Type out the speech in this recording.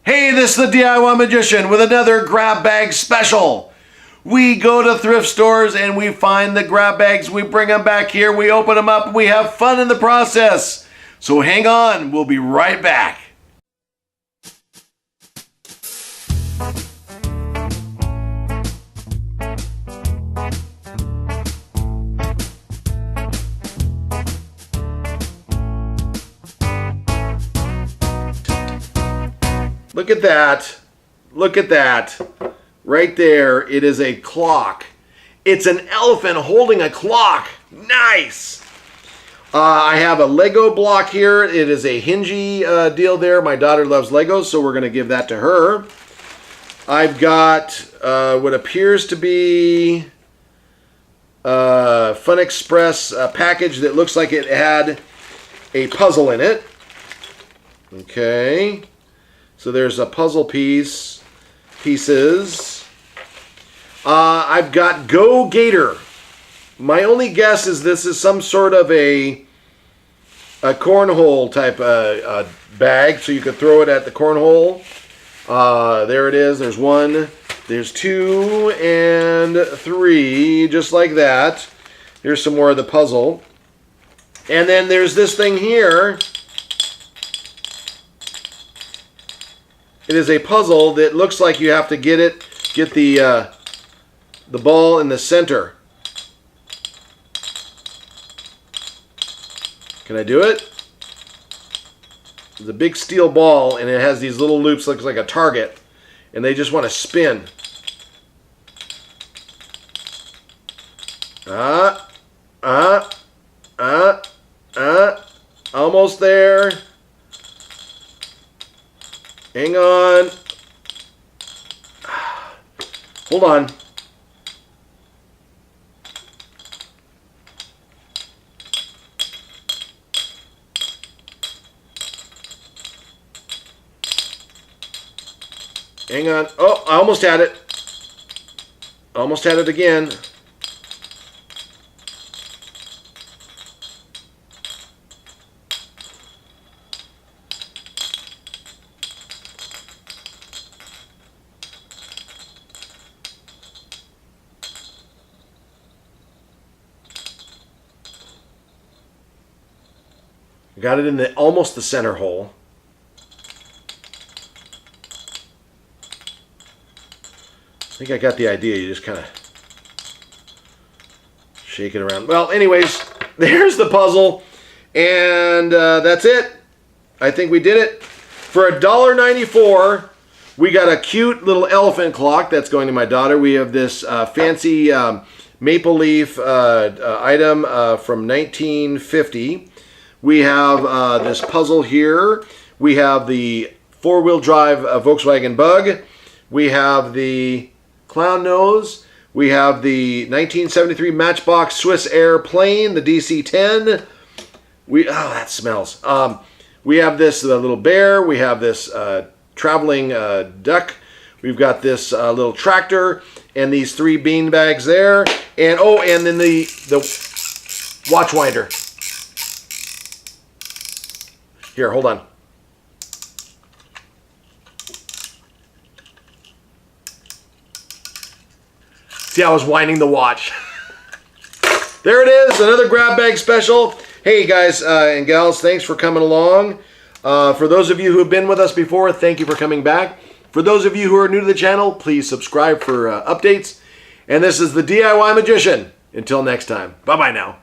Hey, this is the DIY Magician with another grab bag special. We go to thrift stores and we find the grab bags, we bring them back here, we open them up, and we have fun in the process. So hang on, we'll be right back. Look at that. Look at that. Right there, it is a clock. It's an elephant holding a clock. Nice. I have a Lego block here. It is a hingy deal there. My daughter loves Legos, so we're going to give that to her. I've got what appears to be a Fun Express package that looks like it had a puzzle in it. Okay. So there's a puzzle pieces. I've got Go Gator. My only guess is this is some sort of a cornhole type bag, so you could throw it at the cornhole. There it is. There's one. There's two and three, just like that. Here's some more of the puzzle. And then there's this thing here. It is a puzzle that looks like you have to get the ball in the center. Can I do it? It's a big steel ball and it has these little loops, looks like a target, and they just want to spin. Almost there. Hang on. Hold on. Hang on. Oh, I almost had it. Almost had it again. Got it in almost the center hole. I think I got the idea. You just kind of shake it around. Well, anyways, there's the puzzle. And that's it. I think we did it. For $1.94, we got a cute little elephant clock that's going to my daughter. We have this fancy maple leaf item from 1950. We have this puzzle here. We have the four-wheel drive Volkswagen Bug. We have the clown nose. We have the 1973 Matchbox Swiss Air plane, the DC-10. Oh, that smells. We have this little bear. We have this traveling duck. We've got this little tractor and these three bean bags there. And oh, and then the watch winder. Here, hold on. See, I was winding the watch. There it is, another grab bag special. Hey guys and gals, thanks for coming along. For those of you who have been with us before, thank you for coming back. For those of you who are new to the channel, please subscribe for updates. And this is the DIY Magician. Until next time, bye-bye now.